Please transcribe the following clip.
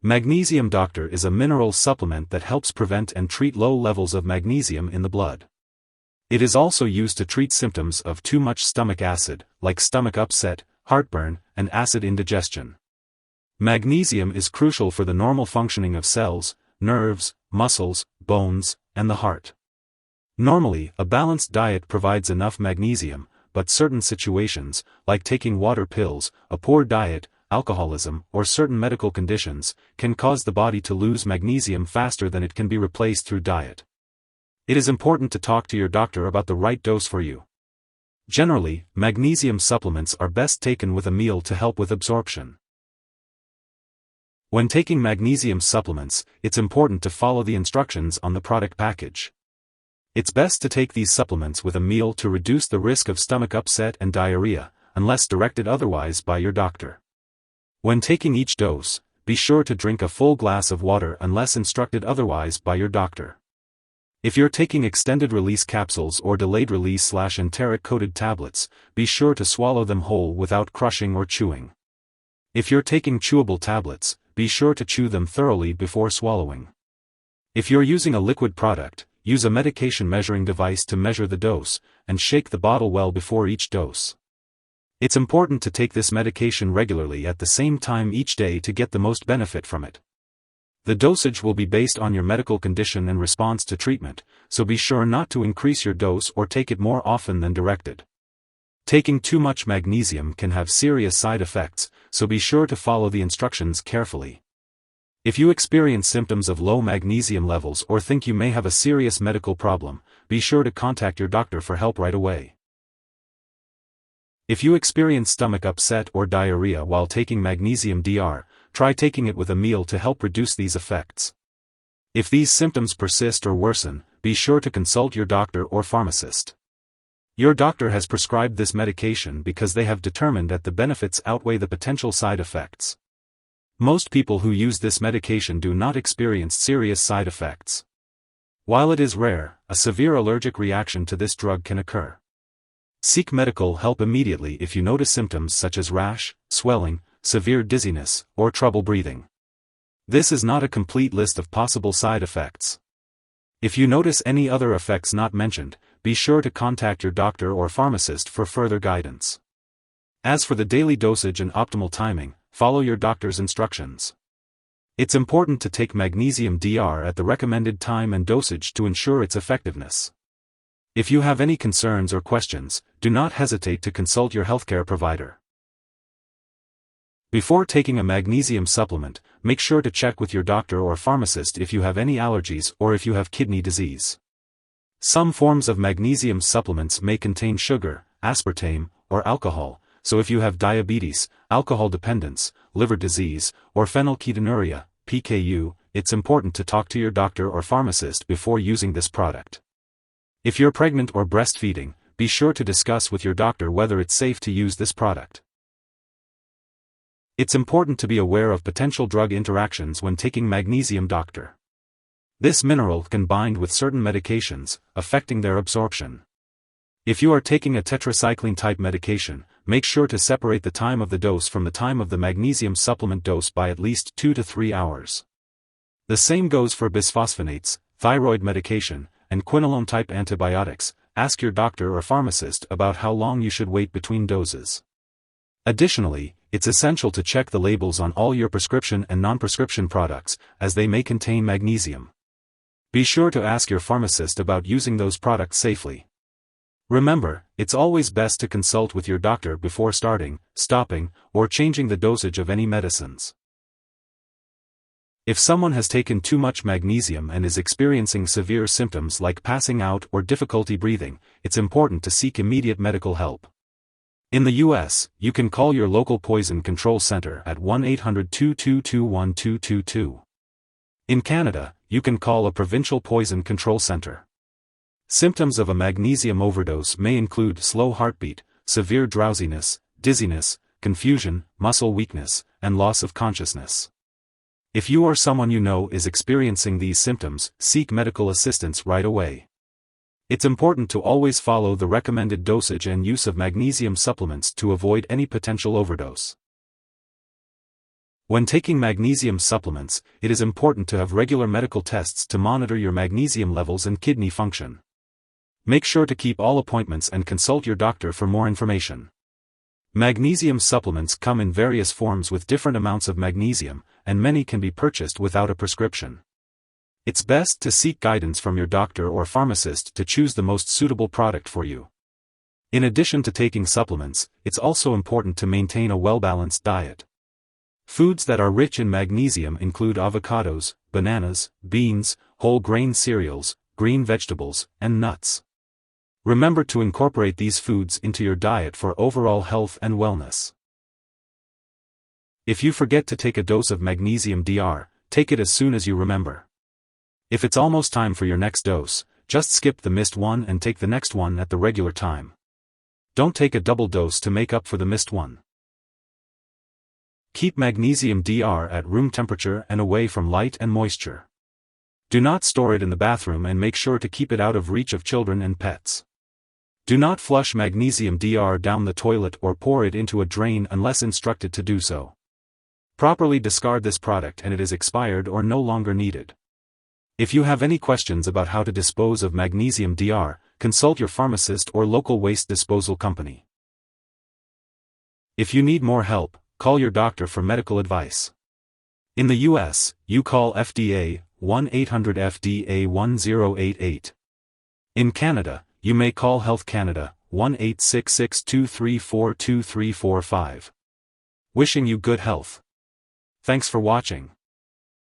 Magnesium Dr is a mineral supplement that helps prevent and treat low levels of magnesium in the blood. It is also used to treat symptoms of too much stomach acid, like stomach upset, heartburn, and acid indigestion. Magnesium is crucial for the normal functioning of cells, nerves, muscles, bones, and the heart. Normally, a balanced diet provides enough magnesium, but certain situations, like taking water pills, a poor diet, alcoholism, or certain medical conditions, can cause the body to lose magnesium faster than it can be replaced through diet. It is important to talk to your doctor about the right dose for you. Generally, magnesium supplements are best taken with a meal to help with absorption. When taking magnesium supplements, it's important to follow the instructions on the product package. It's best to take these supplements with a meal to reduce the risk of stomach upset and diarrhea, unless directed otherwise by your doctor. When taking each dose, be sure to drink a full glass of water unless instructed otherwise by your doctor. If you're taking extended-release capsules or delayed-release/enteric-coated tablets, be sure to swallow them whole without crushing or chewing. If you're taking chewable tablets, be sure to chew them thoroughly before swallowing. If you're using a liquid product, use a medication measuring device to measure the dose, and shake the bottle well before each dose. It's important to take this medication regularly at the same time each day to get the most benefit from it. The dosage will be based on your medical condition and response to treatment, so be sure not to increase your dose or take it more often than directed. Taking too much magnesium can have serious side effects, so be sure to follow the instructions carefully. If you experience symptoms of low magnesium levels or think you may have a serious medical problem, be sure to contact your doctor for help right away. If you experience stomach upset or diarrhea while taking Magnesium Dr, try taking it with a meal to help reduce these effects. If these symptoms persist or worsen, be sure to consult your doctor or pharmacist. Your doctor has prescribed this medication because they have determined that the benefits outweigh the potential side effects. Most people who use this medication do not experience serious side effects. While it is rare, a severe allergic reaction to this drug can occur. Seek medical help immediately if you notice symptoms such as rash, swelling, severe dizziness, or trouble breathing. This is not a complete list of possible side effects. If you notice any other effects not mentioned, be sure to contact your doctor or pharmacist for further guidance. As for the daily dosage and optimal timing, follow your doctor's instructions. It's important to take Magnesium Dr at the recommended time and dosage to ensure its effectiveness. If you have any concerns or questions, do not hesitate to consult your healthcare provider. Before taking a magnesium supplement, make sure to check with your doctor or pharmacist if you have any allergies or if you have kidney disease. Some forms of magnesium supplements may contain sugar, aspartame, or alcohol, so if you have diabetes, alcohol dependence, liver disease, or phenylketonuria, PKU, it's important to talk to your doctor or pharmacist before using this product. If you're pregnant or breastfeeding, be sure to discuss with your doctor whether it's safe to use this product. It's important to be aware of potential drug interactions when taking Magnesium Dr. This mineral can bind with certain medications, affecting their absorption. If you are taking a tetracycline-type medication, make sure to separate the time of the dose from the time of the magnesium supplement dose by at least 2 to 3 hours. The same goes for bisphosphonates, thyroid medication, and quinolone-type antibiotics. Ask your doctor or pharmacist about how long you should wait between doses. Additionally, it's essential to check the labels on all your prescription and non-prescription products, as they may contain magnesium. Be sure to ask your pharmacist about using those products safely. Remember, it's always best to consult with your doctor before starting, stopping, or changing the dosage of any medicines. If someone has taken too much magnesium and is experiencing severe symptoms like passing out or difficulty breathing, it's important to seek immediate medical help. In the U.S., you can call your local poison control center at 1-800-222-1222. In Canada, you can call a provincial poison control center. Symptoms of a magnesium overdose may include slow heartbeat, severe drowsiness, dizziness, confusion, muscle weakness, and loss of consciousness. If you or someone you know is experiencing these symptoms, seek medical assistance right away. It's important to always follow the recommended dosage and use of magnesium supplements to avoid any potential overdose. When taking magnesium supplements, it is important to have regular medical tests to monitor your magnesium levels and kidney function. Make sure to keep all appointments and consult your doctor for more information. Magnesium supplements come in various forms with different amounts of magnesium, and many can be purchased without a prescription. It's best to seek guidance from your doctor or pharmacist to choose the most suitable product for you. In addition to taking supplements, it's also important to maintain a well-balanced diet. Foods that are rich in magnesium include avocados, bananas, beans, whole grain cereals, green vegetables, and nuts. Remember to incorporate these foods into your diet for overall health and wellness. If you forget to take a dose of Magnesium Dr, take it as soon as you remember. If it's almost time for your next dose, just skip the missed one and take the next one at the regular time. Don't take a double dose to make up for the missed one. Keep Magnesium Dr at room temperature and away from light and moisture. Do not store it in the bathroom and make sure to keep it out of reach of children and pets. Do not flush Magnesium Dr down the toilet or pour it into a drain unless instructed to do so. Properly discard this product and it is expired or no longer needed. If you have any questions about how to dispose of Magnesium Dr, consult your pharmacist or local waste disposal company. If you need more help, call your doctor for medical advice. In the US, you call FDA 1-800-FDA-1088. In Canada, you may call Health Canada 1-866-234-2345. Wishing you good health. Thanks for watching.